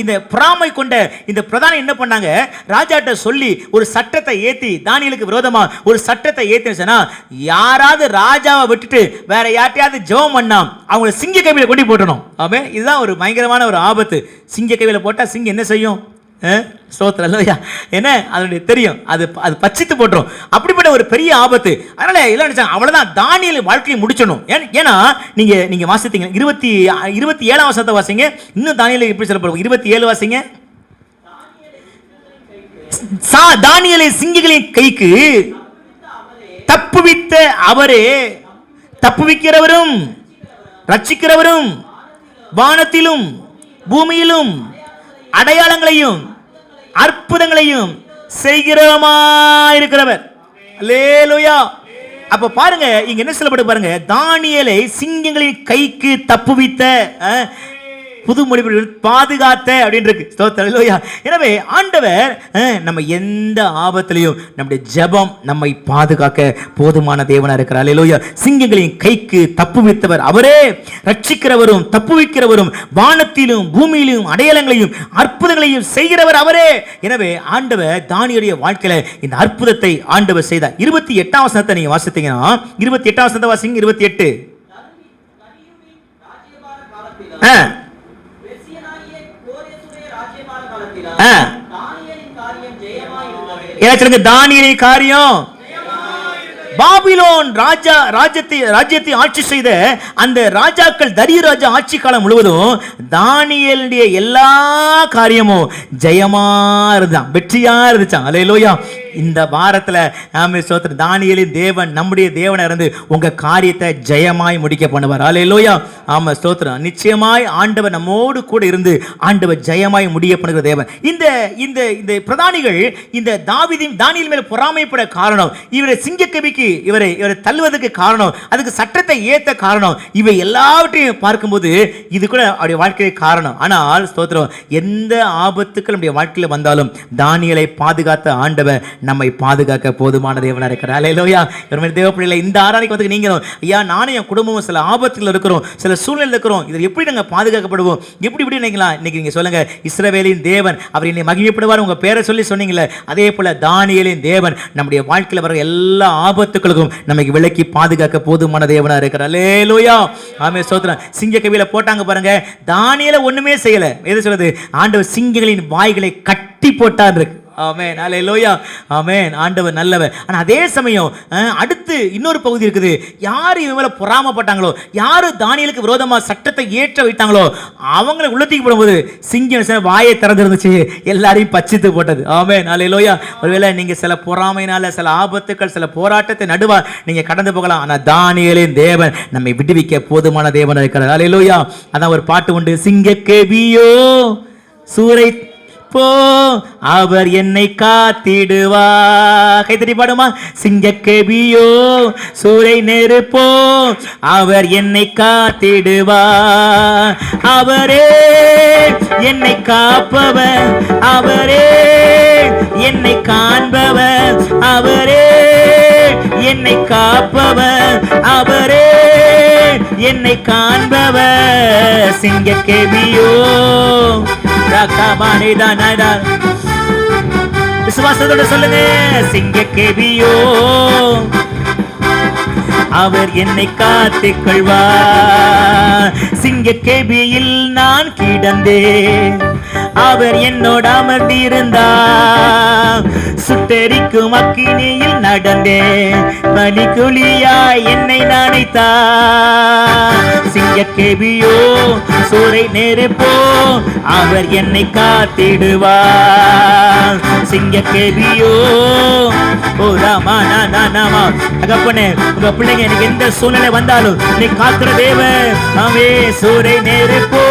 இந்த பொறாமை கொண்ட இந்த பிரதானி என்ன பண்ணாங்க? ராஜாட்ட சொல்லி ஒரு சட்டத்தை ஏத்தி, தானியேலுக்கு விரோதமா ஒரு சட்டத்தை ஏத்தினா, யாராவது ராஜாவை விட்டுட்டு வேற யார்ட்டையாவது ஜெபம் பண்ணா அவங்களை சிங்க கைவில கொண்டு போட்டணும். ஆமென். இதுதான் ஒரு பயங்கரமான ஒரு ஆபத்து. சிங்க கைவில போட்டா சிங்கம் என்ன செய்யும்? ஸ்தோத்திரம், அல்லேலூயா. என்ன அதனுடைய தெரியும், அது பச்சித்து போட்டுரும். அப்படிப்பட்ட ஒரு பெரிய ஆபத்து. அதனால எல்லாம் நினைச்சாங்க, அவ்வளவுதான், தானியேல் வாழ்க்கையை முடிச்சணும். ஏன்னா நீங்க வாசித்தீங்க 27ஆம் வசனத்தை வாசிங்க. இன்னும் தானியேலை எப்படி சொல்லப்படும்? 27 வாசிங்க. தானியேலை சிங்கங்களின் கைக்கு தப்புவித்த அவரே, தப்புவிக்கிறவரும் ரட்சிக்கிறவரும், வானத்திலும் பூமியிலும் அடையாளங்களையும் அற்புதங்களையும் செய்கிறவராயிருக்கிறவர். அல்லேலூயா. அப்ப பாருங்க, இங்க என்ன சொல்லப்பட்டு பாருங்க, தானியேலை சிங்கங்களின் கைக்கு தப்புவித்த, புது மொழி பாதுகாத்த அப்படின்னு இருக்கு. ஸ்தோத்திரம், அல்லேலூயா. எனவே ஆண்டவர் நம்ம எந்த ஆபத்திலையும் நம்முடைய ஜெபம் நம்மை பாதுகாக்க போதுமான தேவனா இருக்கிறார். அல்லேலூயா. சிங்கங்களின் கைக்கு தப்புவித்தவர் அவரே, ரட்சிக்கிறவரும் தப்புவிக்கிறவரும், வானத்திலும் பூமியிலும் அடையாளங்களையும் அற்புதங்களையும் செய்கிறவர் அவரே. எனவே ஆண்டவர் தானியேலுடைய வாழ்க்கையில இந்த அற்புதத்தை ஆண்டவர் செய்தார். 28ஆம் வசனத்தை நீங்க வாசித்தீங்கன்னா, 28ஆம் வசனத்தை வாசிங்க. 28. தானியேலின் காரியம் பாபிலோன் ராஜ்யத்தை ஆட்சி செய்த அந்த ராஜாக்கள், தரியு ராஜா ஆட்சி காலம் முழுவதும் தானியேலுடைய எல்லா காரியமும் ஜெயமா இருந்தான், வெற்றியா இருந்துச்சான். அல்லேலூயா. இந்த வாரத்துல தானியேலின் தேவன் நம்முடைய தேவனா இருந்து உங்க காரியத்தை ஜெயமாய் முடிக்க பண்ணுவார். அல்லேலூயா. ஆமா, ஸ்தோத்திரம். நிச்சயமாய் ஆண்டவர் நம்மோடு கூட இருந்து ஆண்டவர் ஜெயமாய் முடிய பண்ணுகிற தேவன். இந்த பிரதானிகள் இந்த தானியேல் மேல பொறாமைப்பட காரணம், இவரை சிங்கக்கவிக்கு இவரை தள்ளுவதற்கு காரணம், அதுக்கு சட்டத்தை ஏத்த காரணம், இவை எல்லாவற்றையும் பார்க்கும்போது இது கூட அவருடைய வாழ்க்கையை காரணம். ஆனால் ஸ்தோத்திரம், எந்த ஆபத்துக்கள் நம்முடைய வாழ்க்கையில வந்தாலும் தானியேலை பாதுகாத்த ஆண்டவர் நம்மை பாதுகாக்க போதுமான தேவனா இருக்கிறார். அல்லேலூயா. தேவ பிள்ளைகளை இந்த ஆராதனைக்கு வந்து நீங்களும் ஐயா நானும் என் குடும்பமும் சில ஆபத்தில் இருக்கிறோம், சில சூழ்நிலை இருக்கிறோம், இதில் எப்படி நாங்கள் பாதுகாக்கப்படுவோம், எப்படி நினைங்களா? இன்னைக்கு நீங்கள் சொல்லுங்க, இஸ்ரவேலின் தேவன் அவர் என்னை மகிமைப்படுவார் உங்கள் பேரை சொல்லி சொன்னீங்களே, அதே போல தானியேலின் தேவன் நம்முடைய வாழ்க்கையில் வர எல்லா ஆபத்துக்களுக்கும் நமக்கு விலக்கி பாதுகாக்க போதுமான தேவனா இருக்கிறார். அல்லேலூயா. ஆமென். ஸ்தோத்திரம். சிங்க கவியில போட்டாங்க பாருங்க, தானியேல ஒண்ணுமே செய்யல. எது சொல்றது? ஆண்டவர் சிங்கங்களின் வாய்களை கட்டி போட்டார் இருக்கு. ஆமென். அல்லேலூயா. ஆமென். ஆண்டவர் நல்லவர். ஆனா அதே சமயம் அடுத்து இன்னொரு பகுதி இருக்குது. யார் இவன் மேல பொறாமப்பட்டாங்களோ, யாரு தானியேலுக்கு விரோதமா சட்டத்தை ஏற்ற வைத்தாங்களோ, அவங்களை உள்ளத்துக்கு போடும்போது சிங்கம் வாயை திறந்துருந்துச்சு, எல்லாரையும் பச்சித்து போட்டது. ஆமென். அல்லேலூயா. ஒருவேளை நீங்க சில பொறாமையினால சில ஆபத்துக்கள் சில போராட்டத்தை நடுவா நீங்க கடந்து போகலாம். ஆனா தானியேலின் தேவன் நம்மை விடுவிக்க போதுமான தேவன் இருக்கிறார். அல்லேலூயா. அதான் ஒரு பாட்டு உண்டு, சிங்க கேபியோ சூரை போ அவர் என்னை காத்திடுவா. கைத்தட்டி பாடுமா. சிங்கக்கேபியோ சூறை நெருப்போ அவர் என்னை காத்திடுவா. அவரே என்னை காப்பவர், அவரே என்னை காண்பவர், அவரே என்னை காப்பவர், அவரே என்னை காண்பவர். சிங்கக்கேபியோ விசுவாசத்தோட சொல்லுங்க, சிங்கக்கேபியோ அவர் என்னை காத்துக் கொள்வார். சிங்கக்கேபியில் நான் கிடந்தேன், அவர் என்னோட அமர்ந்திருந்தார். சுட்டெரிக்கும் அக்கினியில் நடந்தேன், பலி குழியாய் என்னை நினைத்தார். சிங்கக்கேபியோ சூறை நெருப்போ அவர் என்னை காத்திடுவார். சிங்கக்கேபியோ ஓ ராமா நாமா. தகப்பனே, உங்க பிள்ளைங்க எனக்கு எந்த சூழ்நிலை வந்தாலும் நீ காக்கிற தேவன். அவே சூறை நெருப்போ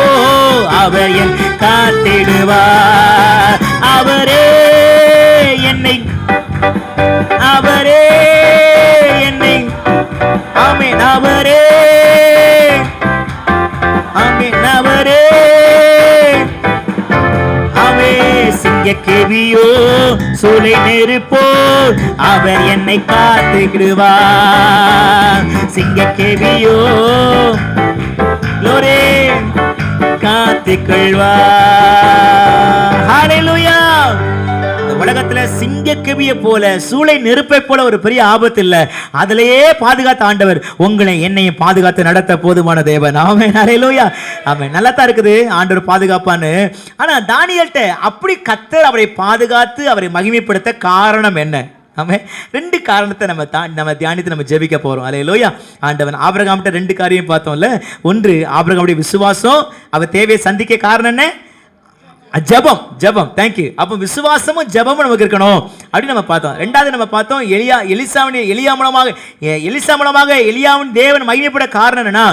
அவர் என் காத்திடுவார். அவரே என்னை, அவரே என்னை, ஆமென், அவரே, ஆமென், அவரே, அவே சிங்கக்கேபியோ சூளை நெருப்போ அவர் என்னை காத்துக்கிடுவார். சிங்கக்கேபியோ லோரே காத்துக்கொள்வார். ஹல்லேலூயா. உலகத்துல சிங்கக்கேபியை போல சூளை நெருப்பை போல ஒரு பெரிய ஆபத்து இல்ல. அதிலேயே பாதுகாத்த ஆண்டவர் உங்களை என்னையும் பாதுகாத்து நடத்த போதுமான தேவன். ஆமென். ஹல்லேலூயா. ஆமென். நல்லா தான் இருக்குது ஆண்டவர் பாதுகாப்பான்னு. ஆனா தானியேல்ட்ட அப்படி கர்த்தர் அவரை பாதுகாத்து அவரை மகிமைப்படுத்த காரணம் என்ன? ஆமென். ரெண்டு காரணத்தை நம்ம தியானித்து நம்ம ஜெபிக்க போறோம். அல்லேலூயா. ஆண்டவன் ஆபிரகாம்கிட்ட ரெண்டு காரியம் பார்த்தோம்ல. ஒன்று ஆபிரகாமுடைய விசுவாசம், அவர் தேவையை சந்திக்க காரணம் என்ன? ஜெபம். ஜெபம். தேங்க்யூ. அப்போ விசுவாசமும் ஜெபமும் நமக்கு இருக்கணும் அப்படின்னு நம்ம பார்த்தோம். ரெண்டாவது நம்ம பார்த்தோம் எலியா மூலமாக எலியாவின் தேவன் மகிமைப்பட காரணம் என்னன்னா,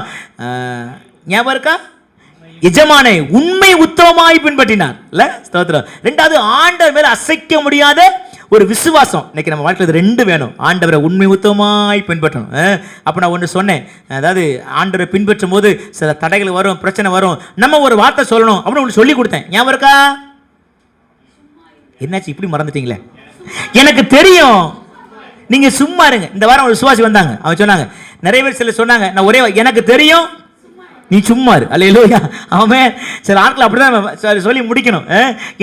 ஞாபகம் இருக்கா? எஜமானை உண்மை உத்தமமாய் பின்பற்றினார் இல்ல? ஸ்தோத்திரம். ரெண்டாவது ஆண்டவர் மேல அசைக்க முடியாத ஒரு விசுவாசம். இன்னைக்கு நம்ம வாழ்க்கையில் ரெண்டு வேணும். ஆண்டவரை உண்மை உத்தமமாய் பின்பற்றணும். அப்போ நான் ஒன்று சொன்னேன், அதாவது ஆண்டவரை பின்பற்றும் போது சில தடைகள் வரும், பிரச்சனை வரும், நம்ம ஒரு வார்த்தை சொல்லணும் அப்படின்னு ஒன்று சொல்லி கொடுத்தேன். ஞாபகம் இருக்கா? என்னாச்சு இப்படி மறந்துட்டீங்களே? எனக்கு தெரியும், நீங்க சும்மா இருங்க. இந்த வாரம் ஒரு விசுவாசி வந்தாங்க, அவங்க சொன்னாங்க, நிறைய பேர் சில சொன்னாங்க, நான் ஒரே எனக்கு தெரியும் நீ சும்மா இரு. அல்லேலூயா. ஆமென். சில ஆட்கள் அப்படிதான் சொல்லி முடிக்கணும்.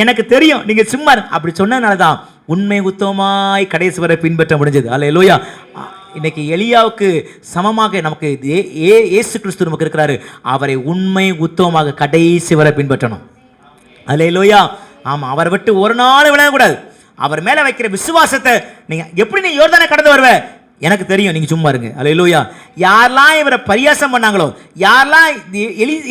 எனக்கு தெரியும் நீங்க சும்மா இரு அப்படி சொன்னதுனால தான் உண்மை உத்தமமாய் கடைசி வரை பின்பற்ற முடிஞ்சது. அல்லேலூயா. இன்னைக்கு எலியாவுக்கு சமமாக நமக்கு இயேசு கிறிஸ்து நமக்கு இருக்கிறாரு. அவரை உண்மை உத்தமமாக கடைசி வரை பின்பற்றணும். அல்லேலூயா. ஆமா, அவரை விட்டு ஒரு நாள் விலகக்கூடாது. அவர் மேல வைக்கிற விசுவாசத்தை நீங்க எப்படி நீ யோர்தானை கடந்து வருவ? எனக்கு தெரியும் நீங்க சும்மா இருங்க. அல்லேலூயா. யாரெல்லாம் இவரை பரியாசம் பண்ணாங்களோ, யாரெல்லாம்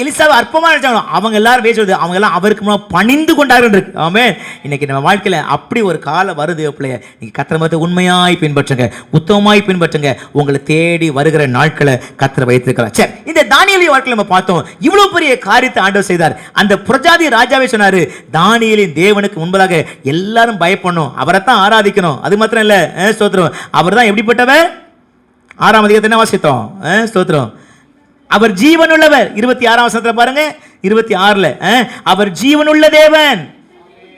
எலிசாவை அற்பமா நினைச்சாங்களோ, அவங்க எல்லாரும் பேசுவது, அவங்க எல்லாம் அவருக்கு முன்னாடி பணிந்து கொண்டார்கள். ஆமென். இன்னைக்கு நம்ம வாழ்க்கையில அப்படி ஒரு காலம் வருது. பிள்ளைய நீங்க கர்த்தரை மத்த உண்மையாய் பின்பற்றுங்க, உத்தமமாய் பின்பற்றுங்க. உங்களை தேடி வருகிற நாட்களை கர்த்தர் வைத்திருக்கிறார். சரி, இந்த தானியேலின் வாழ்க்கையில நம்ம பார்த்தோம், இவ்வளவு பெரிய காரியத்தை ஆண்டவர் செய்தார். அந்த பிரஜாதி ராஜாவே சொன்னாரு, தானியேலின் தேவனுக்கு முன்பதாக எல்லாரும் பயப்படணும், அவரைத்தான் ஆராதிக்கணும். அது மாத்திரம் இல்ல, ஸ்தோத்திரம், அவர் தான் எப்படிப்பட்டவர்? 6ஆம் அதிகாரத்தை என்ன வாசித்தோம்? ஸ்தோத்திரம், அவர் ஜீவனுள்ளவர். 26ஆம் வசனத்துல பாருங்க, 26ல அவர் ஜீவனுள்ள தேவன்,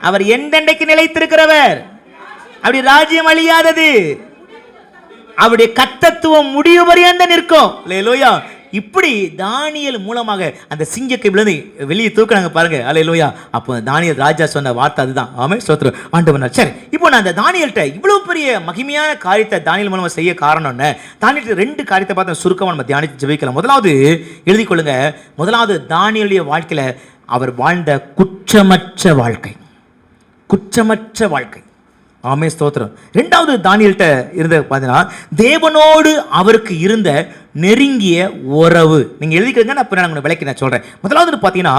அவர் எந்தெண்டைக்கு நிலைத்திருக்கிறவர். அப்படி ராஜ்யம் அழியாதது, அவருடைய கர்த்தத்துவம் முடிவு பரியந்த நிற்கும். அல்லேலூயா. இப்படி தானியேல் மூலமாக அந்த சிங்கக்கையிலிருந்து வெளியே தூக்குறாங்க பாருங்க. அல்லேலூயா. அப்போ தானியேல் ராஜா சொன்ன வார்த்தை அதுதான். ஆமென், ஸ்தோத்திரம் ஆண்டவரே. சரி, இப்போ நான் அந்த தானியேல்கிட்ட இவ்வளவு பெரிய மகிமையான காரியத்தை தானியேல் மூலமா செய்ய காரணம் என்ன? தானியேல் 2 காரியத்தை பார்த்து சுருக்கமாக நம்ம தியானித்து ஜெபிக்கலாம். முதலாவது எழுதிக் கொள்ளுங்க. முதலாவது தானியேலுடைய வாழ்க்கையில அவர் வாழ்ந்த குற்றமற்ற வாழ்க்கை. குற்றமற்ற வாழ்க்கை. ஆமென், ஸ்தோத்திரம். இரண்டாவது தானியேல்கிட்ட இருந்த பார்த்தீங்கன்னா தேவனோடு அவருக்கு இருந்த நெருங்கிய உறவு. நீங்க எழுதிக்கிறீங்க, நான் விளக்கி நான் சொல்றேன். முதலாவது பார்த்தீங்கன்னா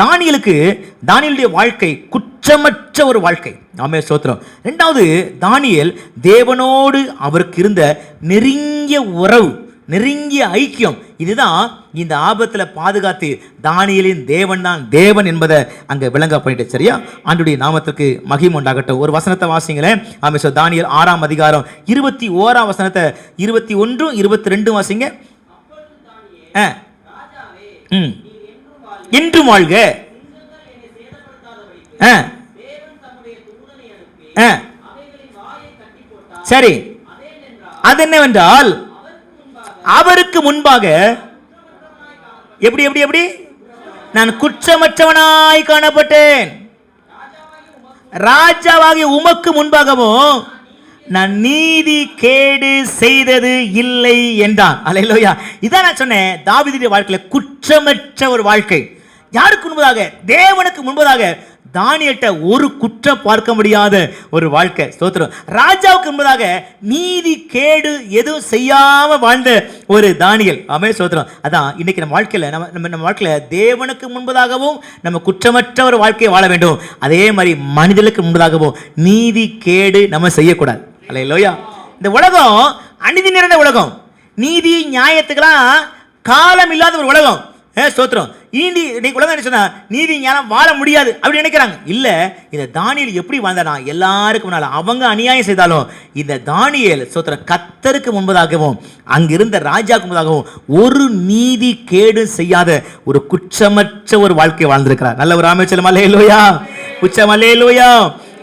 தானியேலுடைய வாழ்க்கை குற்றமற்ற ஒரு வாழ்க்கை. ஆமென், ஸ்தோத்திரம். இரண்டாவது தானியேல் தேவனோடு அவருக்கு இருந்த நெருங்கிய உறவு, நெருங்கிய ஐக்கியம். இதுதான் இந்த ஆபத்தில் பாதுகாத்து தானியேலின் தேவன் தான் தேவன் என்பதை அங்கே விளங்க பண்ணிட்டு. சரியா? ஆண்டுடைய நாமத்துக்கு மகிமை உண்டாகட்டும். ஒரு வசனத்தை வாசிங்களேன். ஆமென். தானியேல் 6ஆம் அதிகாரம் 21ஆம் வசனத்தை 21, 22 வாசிங்க. என்றும் வாழ்க. சரி, அது என்னவென்றால் அவருக்கு முன்பாக எப்படி எப்படி எப்படி நான் குற்றமற்றவனாய் காணப்பட்டேன், ராஜாவாகிய உமக்கு முன்பாகவும் நான் நீதி கேடு செய்தது இல்லை என்றான். அல்லேலூயா. இதான் நான் சொன்னேன், தாவீதுடைய வாழ்க்கையில குற்றமற்ற ஒரு வாழ்க்கை. யாருக்கு முன்பதாக? தேவனுக்கு முன்பதாக தானியேல்ட்ட ஒரு குற்றம் பார்க்க முடியாத ஒரு வாழ்க்கை. ஸ்தோத்திரம். ராஜாவுக்கு முன்பதாக நீதி கேடு எதுவும் செய்யாம வாழ்ந்த ஒரு தானியேல். ஆமென், ஸ்தோத்திரம். அதான் இன்னைக்கு நம்ம வாழ்க்கையில நம்ம வாழ்க்கையில தேவனுக்கு முன்பதாகவும் நம்ம குற்றமற்ற ஒரு வாழ்க்கையை வாழ வேண்டும். அதே மாதிரி மனிதனுக்கு முன்பதாகவும் நீதி கேடு நம்ம செய்யக்கூடாது. அல்லேலூயா. இந்த உலகம் அநீதி நிறைந்த உலகம், நீதி நியாயத்துக்கெல்லாம் காலம் இல்லாத ஒரு உலகம். ஸ்தோத்திரம். உலகம் என்ன சொன்னா நீதி ஞானம் வாழ முடியாது அப்படி நினைக்கிறாங்க. இல்ல, இந்த தானியேல் எப்படி வாழ்ந்தானா? எல்லாருக்கும் முன்னால அவங்க அநியாயம் செய்தாலும் இந்த தானியேல் ஸ்தோத்திரம் கர்த்தருக்கு முன்பதாகவும் அங்கிருந்த ராஜாவுக்கு முன்பதாகவும் ஒரு நீதி கேடு செய்யாத ஒரு குற்றமற்ற ஒரு வாழ்க்கை வாழ்ந்திருக்கிறார். நல்ல ஒரு ஆமென். அல்லேலூயா. குற்றம் அல்லேலூயா.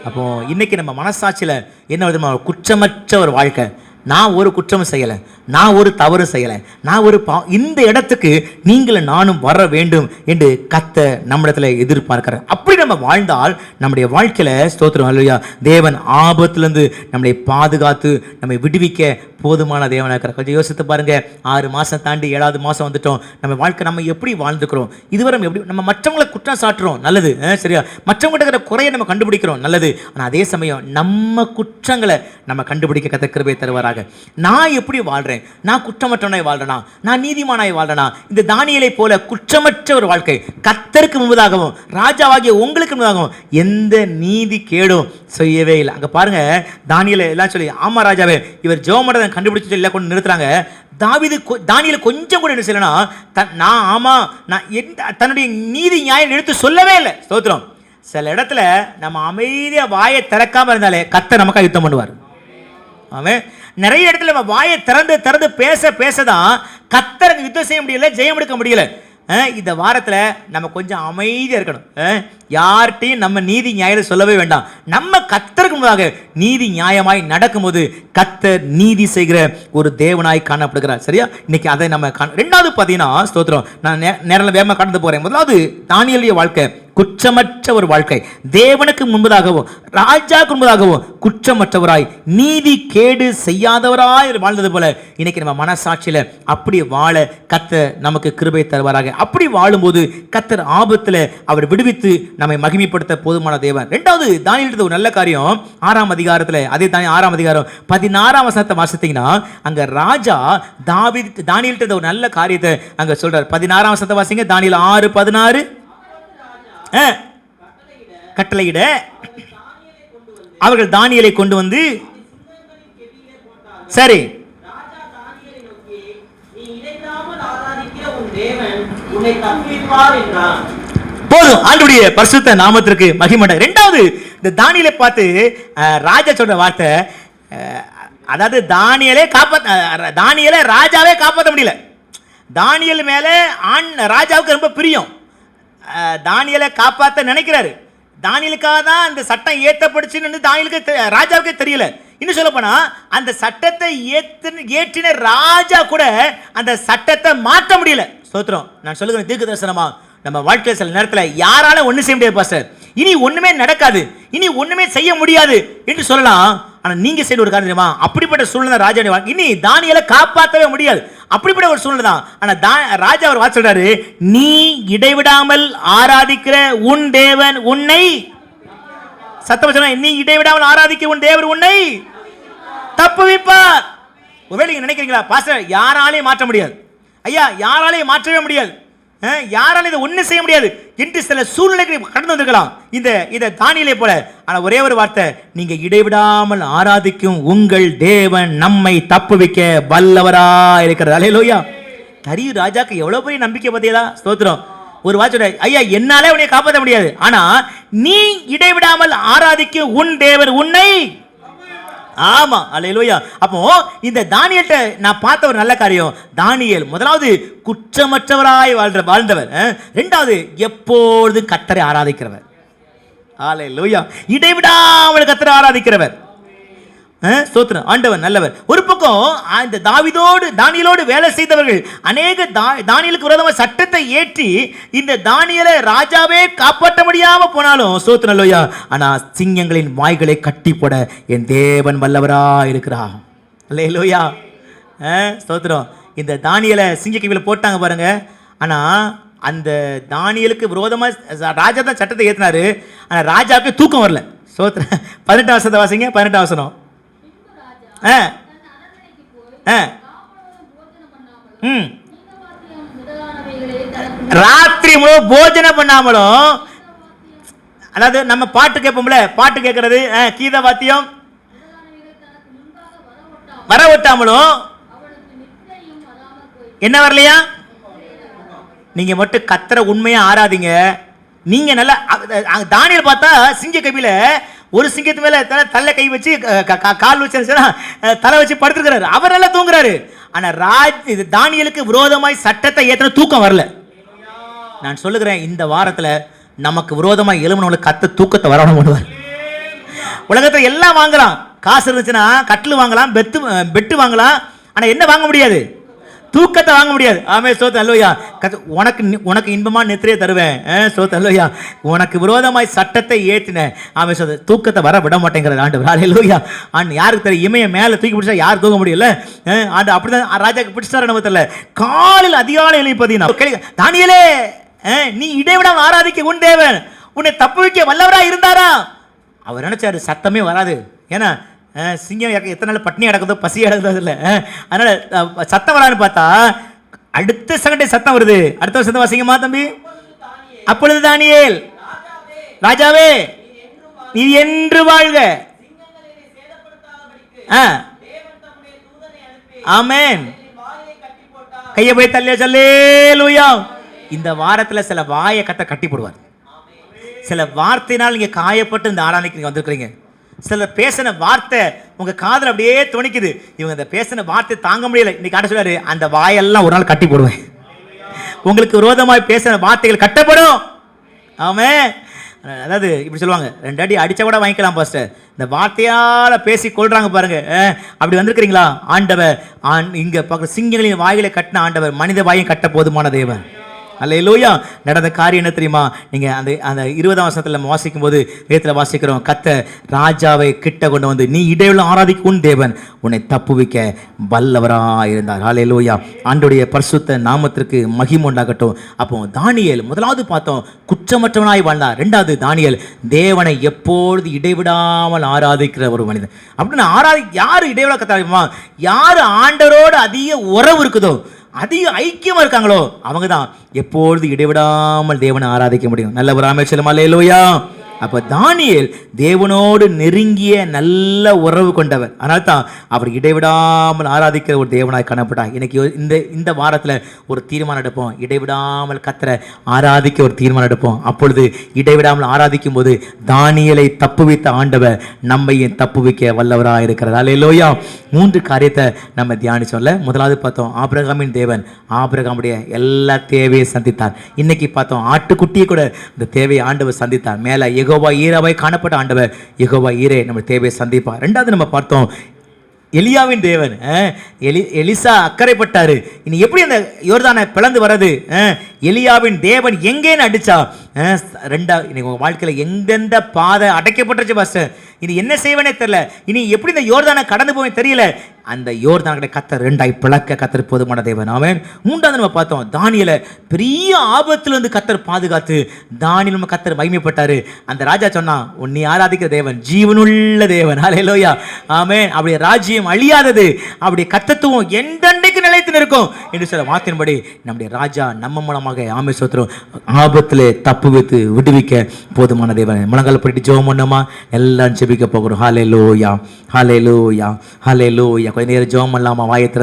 அப்போ இன்னைக்கு நம்ம மனசாட்சியில என்ன விதமா குற்றமற்ற ஒரு வாழ்க்கை, நான் ஒரு குற்றமும் செய்யலை, நான் ஒரு தவறு செய்யலை, நான் ஒரு இந்த இடத்துக்கு நீங்களும் நானும் வர வேண்டும் என்று கர்த்தர் நம்மிடத்துல எதிர்பார்க்கிறார். அப்படி நம்ம வாழ்ந்தால் நம்முடைய வாழ்க்கையில ஸ்தோத்திரம் அல்லேலூயா தேவன் ஆபத்திலிருந்து நம்மளை பாதுகாத்து நம்மை விடுவிக்க போதுமான தேவனாக இருக்கிறார். கொஞ்சம் யோசித்து பாருங்க. 6 மாதம் தாண்டி 7வது மாதம் வந்துட்டோம். நம்ம வாழ்க்கை நம்ம எப்படி வாழ்ந்துக்கிறோம்? இதுவரை எப்படி நம்ம மற்றவங்களை குற்றம் சாட்டுறோம், நல்லது. சரியா? மற்றவங்கள்ட்ட இருக்கிற குறையை நம்ம கண்டுபிடிக்கிறோம், நல்லது. ஆனால் அதே சமயம் நம்ம குற்றங்களை நம்ம கண்டுபிடிக்க கர்த்தர் கிருபை தருவாராக. நான் எப்படி வாழ்றேன்? நான் குற்றமற்றவனாய் வாழ்றேனா? நான் நீதிமானாய் வாழ்றேனா? இந்த தானியேலை போல குற்றமற்ற ஒரு வாழ்க்கை, கர்த்தருக்கு முன்பதாகவும் ராஜாவாகிய உங்களுக்கு முன்பதாகவும் எந்த நீதி கேடும் செய்யவே இல்லை. அங்கே பாருங்க, தானியேலை எல்லாம் சொல்லி ஆமா ராஜாவே இவர் ஜெபம் கண்டுபிடிச்சு இல்லை கொண்டு நிறுத்துறாங்க. தானியேல் கொஞ்சம் கூட என்ன செய்யலனா, நான் ஆமா நான் தன்னுடைய நீதி நியாயம் எடுத்து சொல்லவே இல்லை. ஸ்தோத்திரம். சில இடத்துல நம்ம அமைதியா வாயை திறக்காம இருந்தாலே கர்த்தர் நமக்காக யுத்தம் பண்ணுவார். ஆமென். நிறைய இடத்துல நம்ம வாயை திறந்து பேசதான் கர்த்தருக்கு யுத்தம் செய்ய முடியல, ஜெயம் எடுக்க முடியல. இந்த வாரத்தில் நம்ம கொஞ்சம் அமைதியாக இருக்கணும். யார்கிட்டையும் நம்ம நீதி நியாயத்தை சொல்லவே வேண்டாம். நம்ம கர்த்தருக்கு முன்பாக நீதி நியாயமாய் நடக்கும்போது கர்த்தர் நீதி செய்கிற ஒரு தேவனாய் காணப்படுகிறார். சரியா? இன்னைக்கு அதை நம்ம ரெண்டாவது பார்த்தீங்கன்னா ஸ்தோத்திரம், நான் நேரில் வேகமாக கடந்து போகிறேன். முதலாவது தானியேலுடைய வாழ்க்கை குற்றமற்ற ஒரு வாழ்க்கை, தேவனுக்கு முன்பதாகவும் ராஜாவுக்கு முன்பதாகவும் குற்றமற்றவராய் நீதி கேடு செய்யாதவராய் வாழ்ந்தது போல இன்னைக்கு நம்ம மனசாட்சியில் அப்படி வாழ கர்த்தர் நமக்கு கிருபை தருவாராக. அப்படி வாழும்போது கர்த்தர் ஆபத்தில் அவர் விடுவித்து நம்மை மகிமைப்படுத்த போதுமான தேவன். ரெண்டாவது தானியேல் ஒரு நல்ல காரியம் 6ஆம் அதிகாரத்தில், அதே தானியேல் 6ஆம் அதிகாரம் 16ஆம் வசனத்தை வாசித்தீங்கன்னா அங்க ராஜா தானியேல் ஒரு நல்ல காரியத்தை அங்க சொல்றார். 16ஆம் வசனத்தை வாசிங்க. தானியேல் 6:16. கட்டளையிட அவர்கள் தானியேலை கொண்டு வந்து சரி போதும், ஆண்டவருடைய பரிசுத்த நாமத்திற்கு மகிமை. இரண்டாவது இந்த தானியேலை பார்த்து ராஜா சொல்ற வார்த்தை, அதாவது தானியேலை ராஜாவே காப்பாற்ற முடியல. தானியேல் மேல ராஜாவுக்கு ரொம்ப பிரியம். தானியேலை காப்பாற்ற நினைக்கிறாரு. தானியலுக்காக தான் அந்த சட்டம் ஏற்றப்படுச்சுன்னு தானியலுக்கு ராஜாவுக்கே தெரியல. இன்னும் சொல்ல போனா அந்த சட்டத்தை ஏற்றின ராஜா கூட அந்த சட்டத்தை மாற்ற முடியல. ஸ்தோத்திரம். நான் சொல்லுகிறேன் தீர்க்க தரிசனமா, நம்ம வாழ்க்கையில் சில நேரத்தில் யாரால ஒன்றும் செய்ய முடியாது பாஸ்டர், இனி ஒண்ணுமே நடக்காது, இனி ஒண்ணுமே செய்ய முடியாது என்று சொல்லலாம். ஆனா நீங்க செய்ய ஒரு காரணம் தெரியுமா? அப்படிப்பட்ட சூழ்நிலை ராஜா இனி தானியேலை காப்பாற்றவே முடியாது, அப்படிப்பட்ட ஒரு சூழ்நிலை தான். ஆனா ராஜா அவர் வார்த்தை சொல்றாரு, நீ இடைவிடாமல் ஆராதிக்கிற உன் தேவன் உன்னை, சத்தமா சொன்னா, நீ இடைவிடாமல் ஆராதிக்கிற உன் தேவன் உன்னை தப்புவிப்பார். ஒருவேளை நீங்க நினைக்கிறீங்களா பாஸ்டர் யாராலையும் மாற்ற முடியாது, ஐயா யாராலையும் மாற்றவே முடியாது, யாராலும் இதை ஒன்றும் செய்ய முடியாது என்று சில சூழ்நிலைக்கு கடந்து வந்திருக்கலாம் இந்த தானியேலை போல. ஆனால் ஒரே ஒரு வார்த்தை, நீங்க இடைவிடாமல் ஆராதிக்கும் உங்கள் தேவன் நம்மை தப்புவிக்க வல்லவரா இருக்கிறது. அல்லேலூயா. தரியு ராஜாக்கு எவ்வளவு பெரிய நம்பிக்கை பத்தியதா. ஸ்தோத்திரம். ஒரு வார்த்தை, ஐயா என்னாலே உன்னை காப்பாற்ற முடியாது, ஆனா நீ இடைவிடாமல் ஆராதிக்கும் உன் தேவன் உன்னை. ஆமா, அல்லேலூயா. அப்போ இந்த தானியேல்ட்ட நான் பார்த்த ஒரு நல்ல காரியம், தானியேல் முதலாவது குற்றமற்றவராய் வாழ்ந்தவர், இரண்டாவது எப்பொழுது கர்த்தரை ஆராதிக்கிறவர். அல்லேலூயா. இடைவிடாமல் கர்த்தரை ஆராதிக்கிறவர். ஸ்தோத்திரம். ஆண்டவர் நல்லவர். ஒரு பக்கம் இந்த தானியேலோடு வேலை செய்தவர்கள் அநேக தானியேலுக்கு விரோதமாக சட்டத்தை ஏற்றி இந்த தானியேலை ராஜாவே காப்பாற்ற முடியாம போனாலும், ஸ்தோத்திரம் அல்லேலூயா, ஆனா சிங்கங்களின் வாய்களை கட்டி போட என் தேவன் வல்லவரா இருக்கிறார். அல்லேலூயா. ஸ்தோத்திரம். இந்த தானியேலை சிங்கக்கவியில் போட்டாங்க பாருங்க. ஆனா அந்த தானியேலுக்கு விரோதமாக ராஜா தான் சட்டத்தை ஏற்றினாரு, ஆனா ராஜாவுக்கு தூக்கம் வரல. ஸ்தோத்திரம். 18 வசனத்தை வாசிங்க. 18 வசனம். ராத்திரி முழு போஜனம் பண்ணாமலும், அதாவது நம்ம பாட்டு கேட்போம்ல, பாட்டு கேட்கறது கீத வாத்தியம் வர விட்டாமலும் என்ன வரலையா? நீங்க மட்டும் கத்தர உண்மையா ஆராதிங்க. நீங்க நல்லா தானியேல் பார்த்தா சிங்க கபில ஒரு சிங்கத்து மேல தலை கை வச்சு கால் வச்சு தலை வச்சு படுத்துக்கிறாரு, அவர் நல்லா தூங்குறாரு. ஆனா தானியேலுக்கு விரோதமாய் சட்டத்தை ஏற்றின தூக்கம் வரல. நான் சொல்லுகிறேன், இந்த வாரத்துல நமக்கு விரோதமாய் எழுமனவங்களுக்கு கத்த தூக்கத்தை வரணும் பண்ணுவார். உலகத்துல எல்லாம் வாங்கலாம், காசு இருந்துச்சுன்னா கட்டில் வாங்கலாம், பெட்டு வாங்கலாம், ஆனா என்ன வாங்க முடியாது? தூக்கத்தை வாங்க முடியாது. ஆமே. ஸ்தோத்திரம். அல்லேலூயா. உனக்கு இன்பமா நித்திரையை தருவேன். ஸ்தோத்திரம். அல்லேலூயா. உனக்கு விரோதமாய் சட்டத்தை ஏற்றினேன். ஆமே. ஸ்தோத்திரம். தூக்கத்தை வர விட மாட்டேங்கிறது ஆண்டவர். அல்லேலூயா. யாருக்கு தெரியும்? இமைய மேல தூக்கி பிடிச்சா யார் தூங்க முடியல? ஆண்டு அப்படிதான் ராஜாக்கு பிடிச்சாரு. நம்ம தெரியல. காலையில் அதிகாலை எழுப்பி தானியேலே, நீ இடைவிடாமல் ஆராதிக்க உன் தேவன் உன்னை தப்புவிக்க வல்லவரா இருந்தாரா? அவர் நினைச்சாரு சத்தமே வராது. ஏன்னா சிங்கம் எத்தனை நாள் பட்னி அடக்குதோ பசி அடக்குதோ இல்லை, அதனால சத்தம் வரான்னு பார்த்தா அடுத்த செகண்டே சத்தம் வருது. அடுத்த வருஷம் வாசிங்கம்மா தம்பி. அப்பொழுது தானியேல், ராஜாவே நீ என்று வாழ்க. ஆமென். கையை போய் தள்ளிய அல்லேலூயா. இந்த வாரத்தில் சில வாயை கட்டி போடுவார். சில வார்த்தையினால் நீங்க காயப்பட்டு இந்த ஆராதனைக்கு நீங்க வந்திருக்கிறீங்க. சிலர் பேசின வார்த்தை உங்க காதல் அப்படியே துணிக்குது. இவங்க இந்த பேசின வார்த்தை தாங்க முடியல. இன்னைக்கு ஆட சொல்றாரு, அந்த வாயெல்லாம் ஒரு நாள் கட்டி போடுவேன். உங்களுக்கு விரோதமாய் பேசின வார்த்தைகள் கட்டப்படும். ஆமே. அதாவது இப்படி சொல்லுவாங்க, 2 அடி அடிச்சா கூட வாங்கிக்கலாம் பாஸ்டர், இந்த வார்த்தையால பேசி கொள்றாங்க பாருங்க. அப்படி வந்திருக்கிறீங்களா? ஆண்டவர் இங்க பார்க்குற சிங்கங்களின் வாய்களை கட்டின ஆண்டவர் மனித வாயும் கட்ட போதுமான தேவன். அல்லேலூயா. நடந்த காரியம் என்ன தெரியுமா? நீங்க அந்த 20ஆம் வசனத்துல நம்ம வாசிக்கும் போது வேதத்துல வாசிக்கிறோம், கத்த ராஜாவை கிட்ட கொண்டு வந்து, நீ இடையில ஆராதிக்கும் உன் தேவன் உன்னை தப்புவிக்க வல்லவரா இருந்தார். அல்லேலூயா. ஆண்டவருடைய பரிசுத்த நாமத்திற்கு மகிமை உண்டாகட்டும். அப்போ தானியேல் முதலாவது பார்த்தோம், குற்றமற்றவனாய் வாழ்ந்தார். 2வது தானியேல் தேவனை எப்பொழுது இடைவிடாமல் ஆராதிக்கிற ஒரு மனிதன். அப்படின்னு யாரு இடைவிடா கத்தாரிமா? யாரு ஆண்டவரோடு அதிக உறவு இருக்குதோ, அதிக ஐக்கியமா இருக்காங்களோ, அவங்க தான் எப்பொழுது இடைவிடாமல் தேவனை ஆராதிக்க முடியும். நல்லவர் ஆமென். அல்லேலூயா. அப்ப தானியேல் தேவனோடு நெருங்கிய நல்ல உறவு கொண்டவர். அதனால தான் அவர் இடைவிடாமல் ஆராதிக்கிற ஒரு தேவனாய் காணப்பட்டார். இன்னைக்கு இந்த வாரத்தில் ஒரு தீர்மானம் எடுப்போம், இடைவிடாமல் கர்த்தரை ஆராதிக்க ஒரு தீர்மானம் எடுப்போம். அப்பொழுது இடைவிடாமல் ஆராதிக்கும் போது தானியேலை தப்புவித்த ஆண்டவர் நம்மையும் தப்புவிக்க வல்லவராக இருக்கிறார். அல்லேலூயா. 3 காரியத்தை நம்ம தியானிச்சோம்ல. முதலாவது பார்த்தோம், ஆபிரகாமின் தேவன் ஆபிரகாமுடைய எல்லா தேவையை சந்தித்தார். இன்னைக்கு பார்த்தோம், ஆட்டுக்குட்டியை கூட இந்த தேவையை ஆண்டவர் சந்தித்தார். மேலே யெகோவா ஈராவாய் காணப்பட்ட ஆண்டவர் யெகோவா ஈரே நம்ம தேவையை சந்திப்பார். ரெண்டாவது நம்ம பார்த்தோம் எலியாவின் தேவன். எலிசா அக்கறைப்பட்டாரு, இனி எப்படி அந்த யோர்தானை பிளந்து வர்றது? எலியாவின் தேவன் எங்கேன்னு அடிச்சா ரெண்டாவது இன்னைக்கு உங்க வாழ்க்கையில எந்தெந்த பாதை அடைக்கப்பட்டுருச்சு பாஸ்டர், இனி என்ன செய்வேனே தெரியல, இனி எப்படி இந்த யோர்தானை கடந்து போவேன் தெரியல, அந்த யோர்தானை கத்தர் ரெண்டாய் பிளக்க கத்தர் போதுமான தேவன். ஆமென். மூன்றாவது நம்ம பார்த்தோம் தானியேலை பெரிய ஆபத்துல இருந்து கத்தர் பாதுகாத்து தானியேல் நம்ம கத்தர் மகிமைப்பட்டாரு. அந்த ராஜா சொன்னா, உன்னை ஆராதிக்கிற தேவன் ஜீவனுள்ள தேவன். ஹல்லேலூயா. ஆமென். அப்படி ராஜ்யம் அழியாதது, அப்படி கத்தத்துவம் எந்தெண்டைக்கு நிலைத்து நிற்கும் என்று சொல்ல வார்த்தையின்படி நம்முடைய ராஜா நம்ம மூலமாக ஆமென் ஸ்தோத்திரம் ஆபத்திலே தப்பு வைத்து விடுவிக்க போதுமான தேவன். முழங்கால் படிட்டு ஜெபம் பண்ணுமா? எல்லாம் ஜெபிக்க போகிறோம். ஹல்லேலூயா, ஹல்லேலூயா, ஹல்லேலூயா. கொஞ்ச நேரம் ஜெபம் பண்ணலாமா? வாயை திறந்து